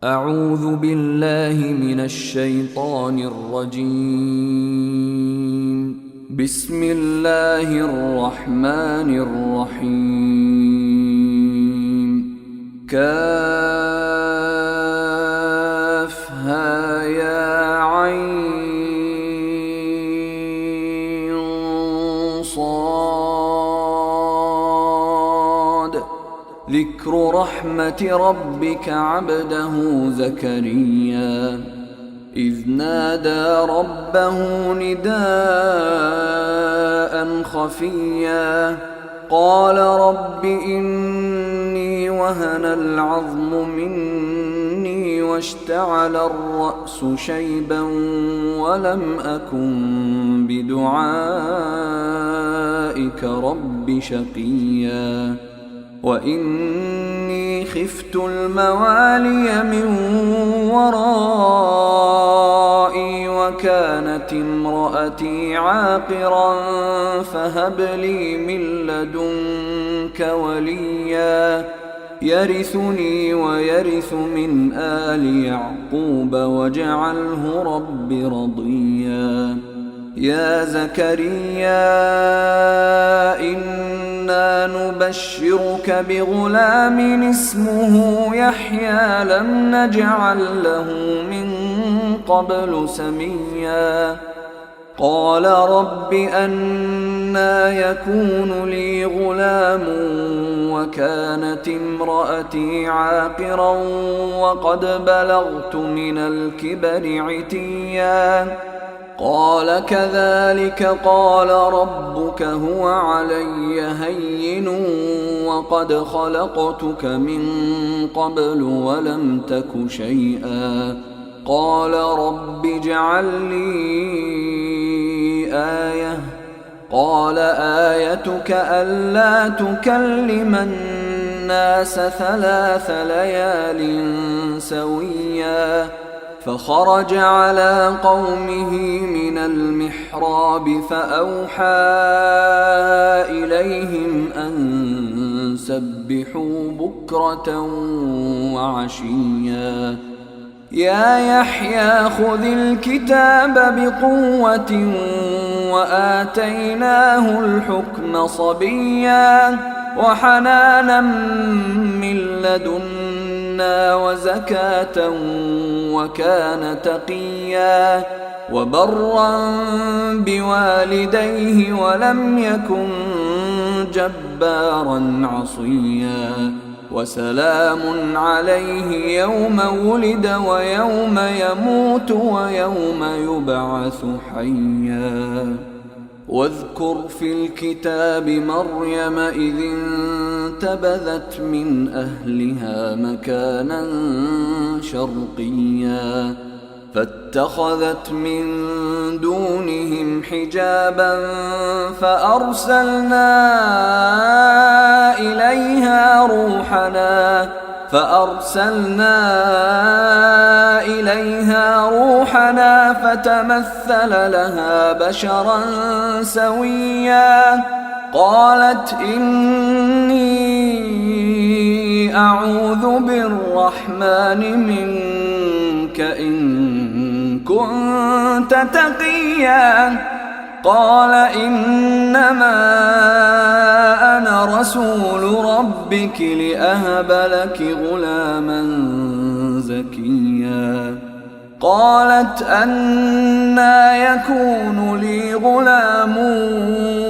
أعوذ بالله من الشيطان الرجيم. بسم الله الرحمن الرحيم. كافها يا عين صاد. ذكر رحمة ربك عبده زكريا إذ نادى ربه نداء خفيا قال رب إني وهن العظم مني واشتعل الرأس شيبا ولم أكن بدعائك رب شقيا وإني خفت الموالي من ورائي وكانت امرأتي عاقرا فهب لي من لدنك وليا يرثني ويرث من آل يعقوب واجعله رب رضيا. يا زكريا إنا نبشرك بغلام اسمه يحيى لم نجعل له من قبل سميا قال رب أنى يكون لي غلام وكانت امرأتي عاقرا وقد بلغت من الكبر عتيا قال كذلك قال ربك هو علي هين وقد خلقتك من قبل ولم تك شيئا قال رب اجعل لي آية قال آيتك ألا تكلم الناس 3 ليال سويا فخرج على قومه من المحراب فأوحى إليهم أن سبحوا بكرة وعشيا يا يحيى خذ الكتاب بقوة وآتيناه الحكم صبيا وحنانا من لدنا وزكاة وكان تقيا وبرا بوالديه ولم يكن جبارا عصيا وسلام عليه يوم ولد ويوم يموت ويوم يبعث حيا. واذكر في الكتاب مريم إذ انتبذت من أهلها مكانا شرقيا فاتخذت من دونهم حجابا فأرسلنا إليها روحنا فتمثل لها بشرا سويا قالت إني أعوذ بالرحمن منك إن كنت تقيا قال إنما أنا رسول ربك لأهب لك غلاما زكيا قالت أنى يكون لي غلام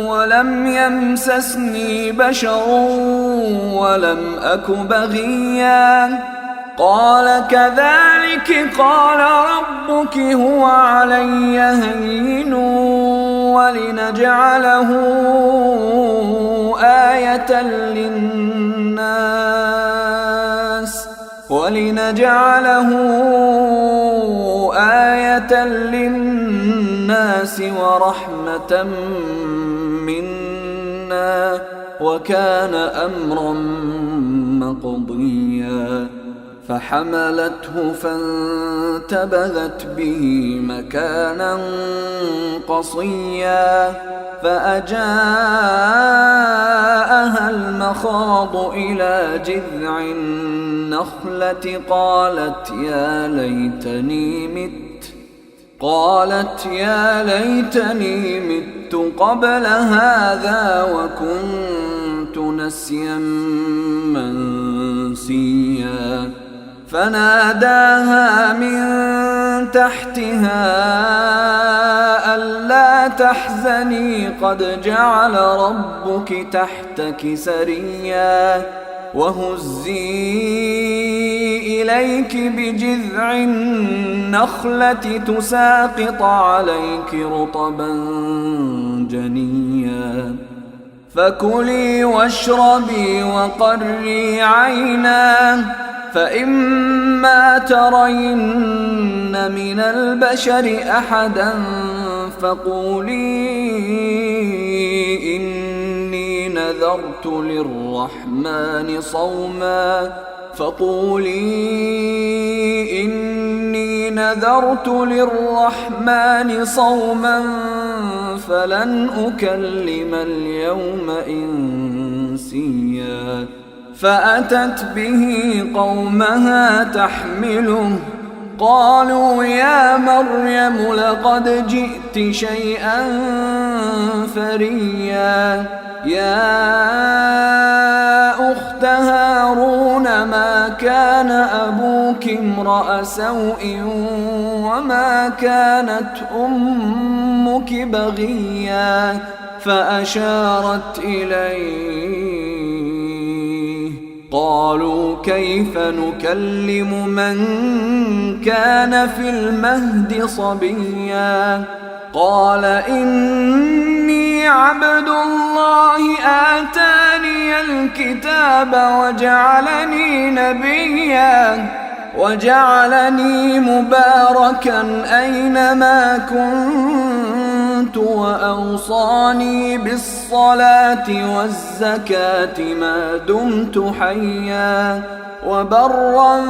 ولم يمسسني بشر ولم أك بغيا قال كذلك قال ربك هو علي هين ولنجعله آية للناس ورحمة منا وكان أمرا مقضيا فحملته فانتبذت به مكانا قصيا فأجاءها المخاض إلى جذع النخلة قالت يا ليتني مت قبل هذا وكنت نسيا منسيا. فناداها من تحتها ألا تحزني قد جعل ربك تحتك سريا وهزي إليك بجذع النخلة تساقط عليك رطبا جنيا. فكلي واشربي وقري عينا فإما ترين من البشر أحدا فقولي إني نذرت للرحمن صوما فلن أكلم اليوم إنسيا. فأتت به قومها تحمله قالوا يا مريم لقد جئت شيئا فريا. يا أخت هارون ما كان أبوك امرأ سوء وما كانت أمك بغيا. فأشارت إليه قالوا كيف نكلم من كان في المهد صبيا. قال إني عبد الله آتاني الكتاب وجعلني نبيا وجعلني مباركا أينما كنت وأوصاني بالصلاة والزكاة ما دمت حيا وبرا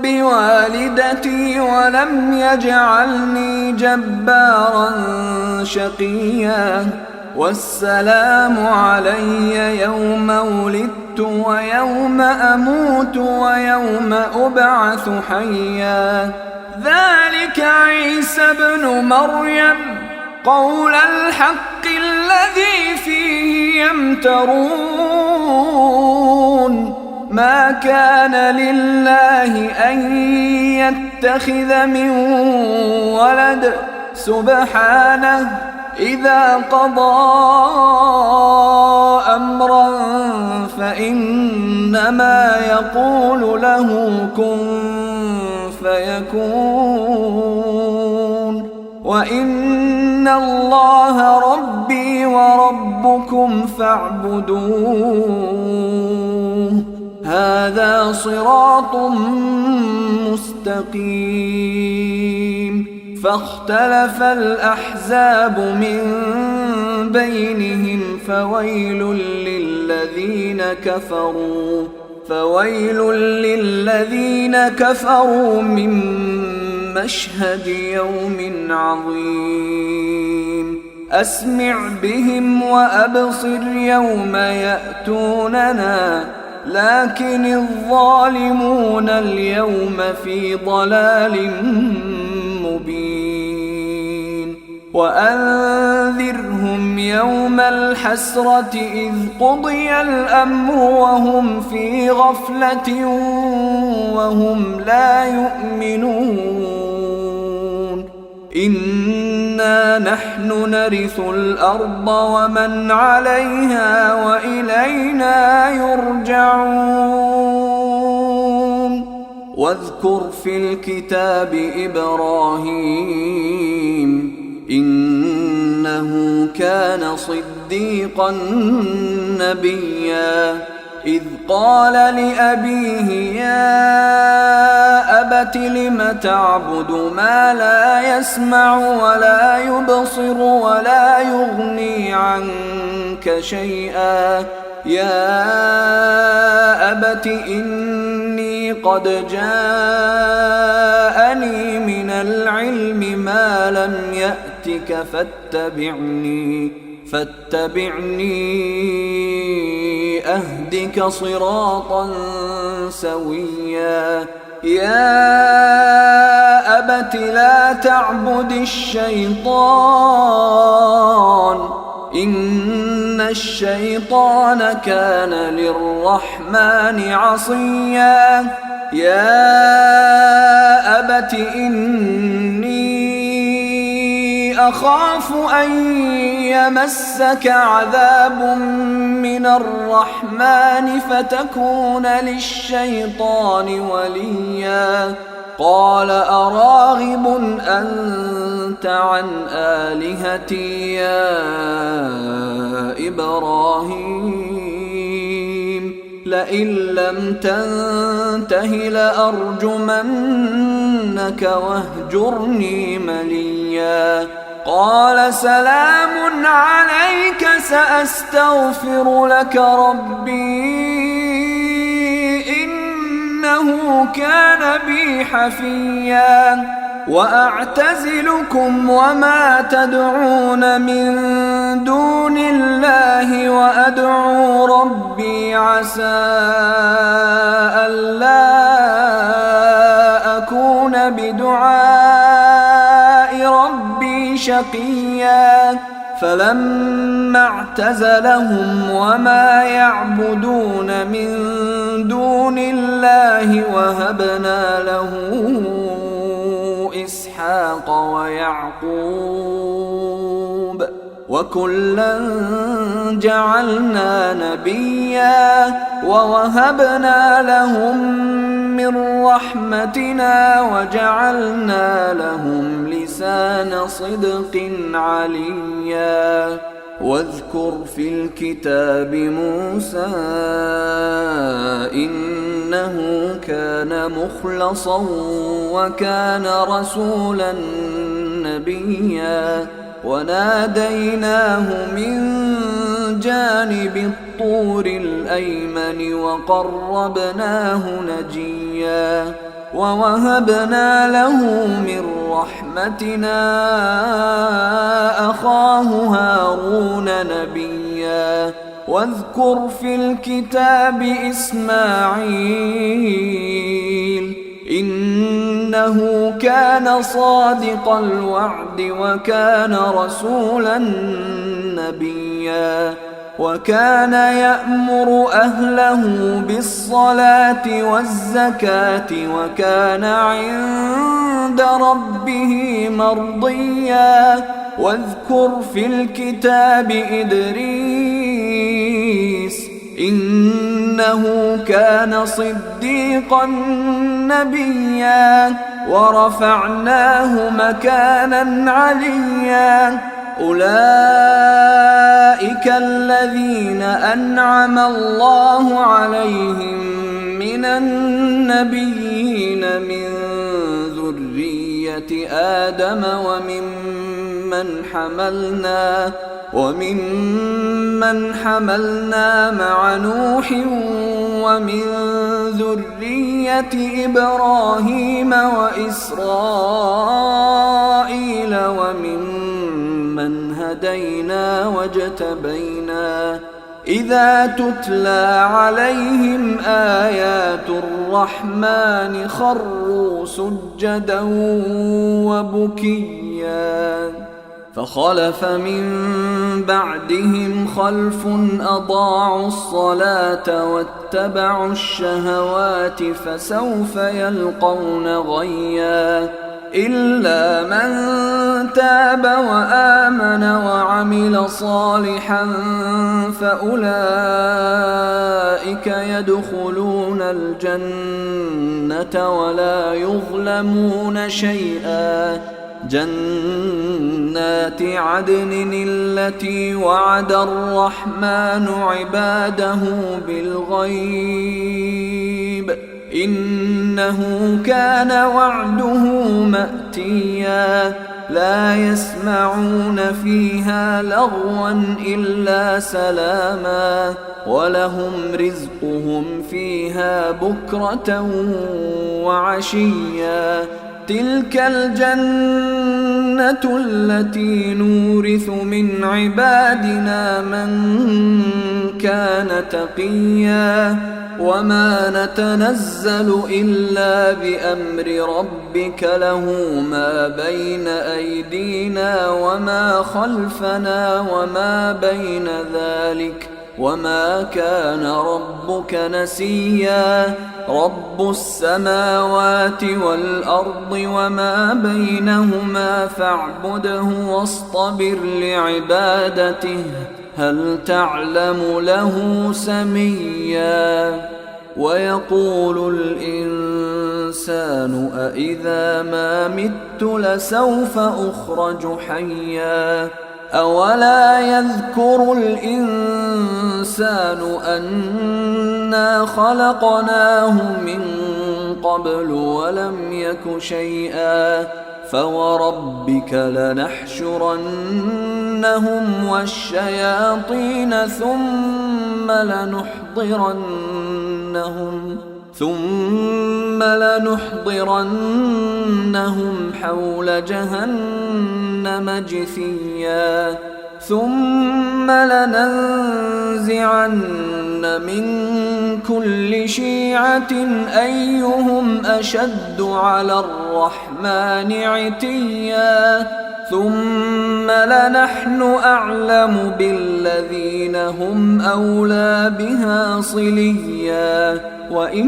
بوالدتي ولم يجعلني جبارا شقيا. والسلام علي يوم ولدت ويوم أموت ويوم أبعث حيا. ذلك عيسى ابن مريم قول الحق الذي فيه يمترون. ما كان لله أن يتخذ من ولد سبحانه إذا قضى أمرا فإنما يقول له كن فيكون. وإن الله ربي وربكم فاعبدوه هذا صراط مستقيم. فاختلف الأحزاب من بينهم فويل للذين كفروا من مشهد يوم عظيم. أسمع بهم وأبصر يوم يأتوننا لكن الظالمون اليوم في ضلال مبين. وأنذرهم يوم الحسرة إذ قضي الأمر وهم في غفلة وهم لا يؤمنون. إنا نحن نرث الأرض ومن عليها وإلينا يرجعون. واذكر في الكتاب إبراهيم إنه كان صديقا نبيا. إذ قال لأبيه يا أبت لم تعبد ما لا يسمع ولا يبصر ولا يغني عنك شيئا. يا أبت إني قد جاءني من العلم ما لم يأتك فاتبعني أهدك صراطا سويا يا أبت لا تعبد الشيطان إن الشيطان كان للرحمن عصيا يا أبت إني أخاف أن يمسك عذاب من الرحمن فتكون للشيطان وليا قال أراغب أنت عن آلهتي يا إبراهيم لئن لم تنته لأرجمنك واهجرني مليا قال سلام عليك سأستغفر لك ربي إنه كان بي حفيا وأعتزلكم وما تدعون من دون الله وأدعو ربي عسى ألا أكون بدعاء ربي شقيا فلما اعتزلهم وما يعبدون من دون الله وهبنا له إسحاق ويعقوب وكلا جعلنا نبيا ووهبنا لهم من رحمتنا وجعلنا لهم لسان صدق عليا واذكر في الكتاب موسى إنه كان مخلصا وكان رسولا نبيا وناديناه من جانب الطور الأيمن وقربناه نجيا ووهبنا له من رحمتنا أخاه هارون نبيا واذكر في الكتاب إسماعيل إنه كان صادق الوعد وكان رسولا نبيا وكان يأمر أهله بالصلاة والزكاة وكان عند ربه مرضيا واذكر في الكتاب إدريس إنه كان صديقا نبيا ورفعناه مكانا عليا أولئك الذين أنعم الله عليهم من النبيين من ذرية آدم وممن حملنا مع نوح ومن ذرية إبراهيم وإسرائيل وممن هدينا واجتبينا إذا تتلى عليهم آيات الرحمن خروا سجدا وبكيا فخلف من بعدهم خلف أضاعوا الصلاة واتبعوا الشهوات فسوف يلقون غيا إلا من تاب وآمن وعمل صالحا فأولئك يدخلون الجنة ولا يظلمون شيئا جنات عدن التي وعد الرحمن عباده بالغيب إنه كان وعده مأتيا لا يسمعون فيها لغوا إلا سلاما ولهم رزقهم فيها بكرة وعشيا تلك الجنة التي نورث من عبادنا من كان تقيا وما نتنزل إلا بأمر ربك له ما بين أيدينا وما خلفنا وما بين ذلك وما كان ربك نسيا رب السماوات والأرض وما بينهما فاعبده واصطبر لعبادته هل تعلم له سميا ويقول الإنسان أإذا ما مت لسوف أخرج حيا أولا يذكر الإنسان أنا خلقناه من قبل ولم يك شيئا فوربك لنحشرنهم والشياطين ثم لنحضرنهم حول جهنم جثيا ثم لننزعن من كل شيعة أيهم أشد على الرحمن عتيا ثم لنحن أعلم بالذين هم أولى بها صليا وإن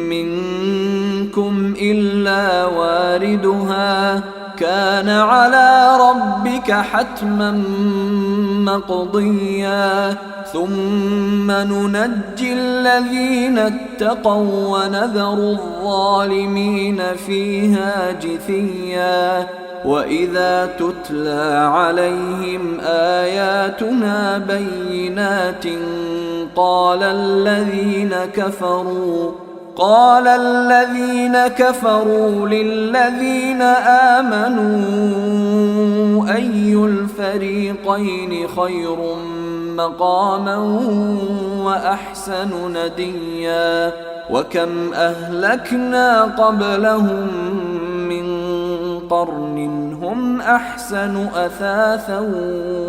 منكم إلا واردها كان على ربك حتما مقضيا ثم ننجي الذين اتقوا ونذر الظالمين فيها جثيا وإذا تتلى عليهم آياتنا بينات قال الذين كفروا للذين آمنوا أي الفريقين خير مقاما وأحسن نديا وكم أهلكنا قبلهم من قرن هم أحسن أثاثا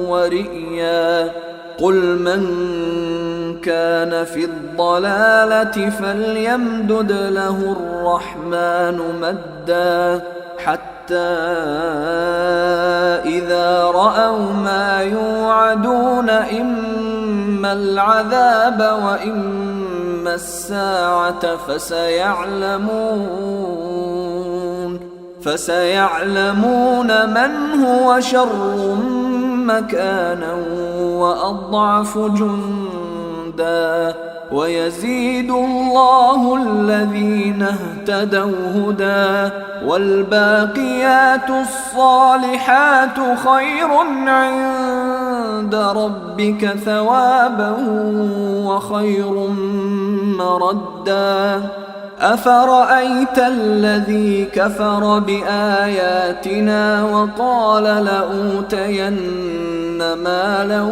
ورئيا قل من كان في الضلالة فليمدد له الرحمن مدا حتى إذا رأوا ما يوعدون إما العذاب وإما الساعة فسيعلمون من هو شر مكانا وأضعف جندا ويزيد الله الذين اهتدوا هدى والباقيات الصالحات خير عند ربك ثوابا وخير مردا أفرأيت الذي كفر بآياتنا وقال لأوتين مالا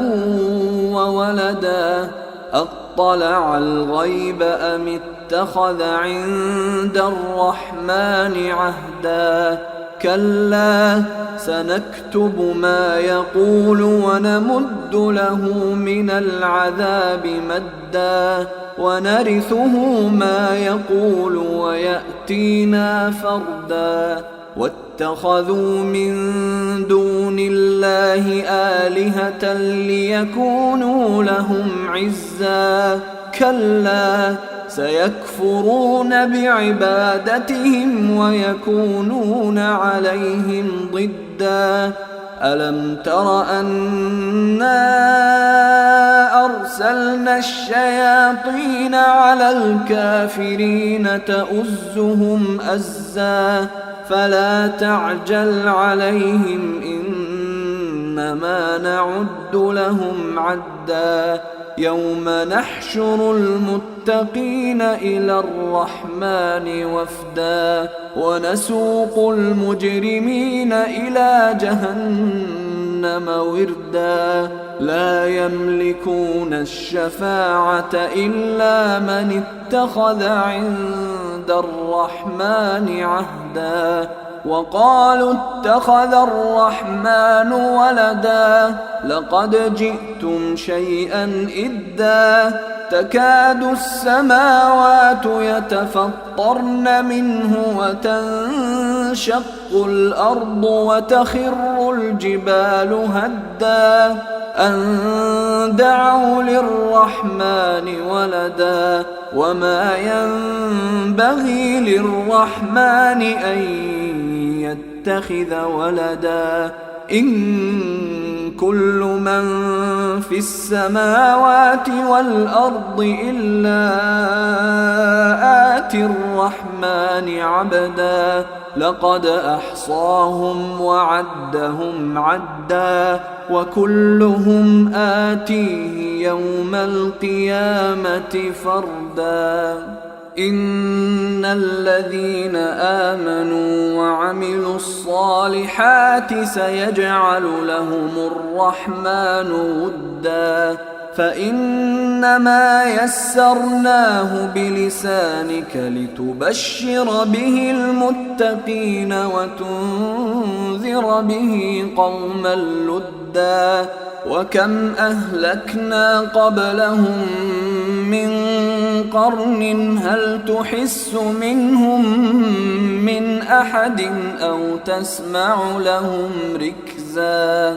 وولدا أطلع الغيب أم اتخذ عند الرحمن عهدا كلا سنكتب ما يقول ونمد له من العذاب مدا ونرثه ما يقول ويأتينا فردا واتخذوا من دون الله آلهة ليكونوا لهم عزا كلا سيكفرون بعبادتهم ويكونون عليهم ضدا ألم تر أنا أرسلنا الشياطين على الكافرين تؤزهم أزا فلا تعجل عليهم إنما نعد لهم عدا يوم نحشر المتقين إلى الرحمن وفدا ونسوق المجرمين إلى جهنم وردا لا يملكون الشفاعة إلا من اتخذ عند الرحمن عهدا وقالوا اتخذ الرحمن ولدا لقد جئتم شيئا إدا تكاد السماوات يتفطرن منه وتنشق الأرض وتخر الجبال هدا أن دعوا للرحمن ولدا وما ينبغي للرحمن أن يتخذ ولدا إن كل من في السماوات والأرض إلا آتي الرحمن عبدا لقد أحصاهم وعدهم عدا وكلهم آتيه يوم القيامة فردا إن الذين آمنوا وعملوا الصالحات سيجعل لهم الرحمن ودا فإنما يسرناه بلسانك لتبشر به المتقين وتنذر به قوما لدا وكم أهلكنا قبلهم من قرن هل تحس منهم من أحد أو تسمع لهم ركزا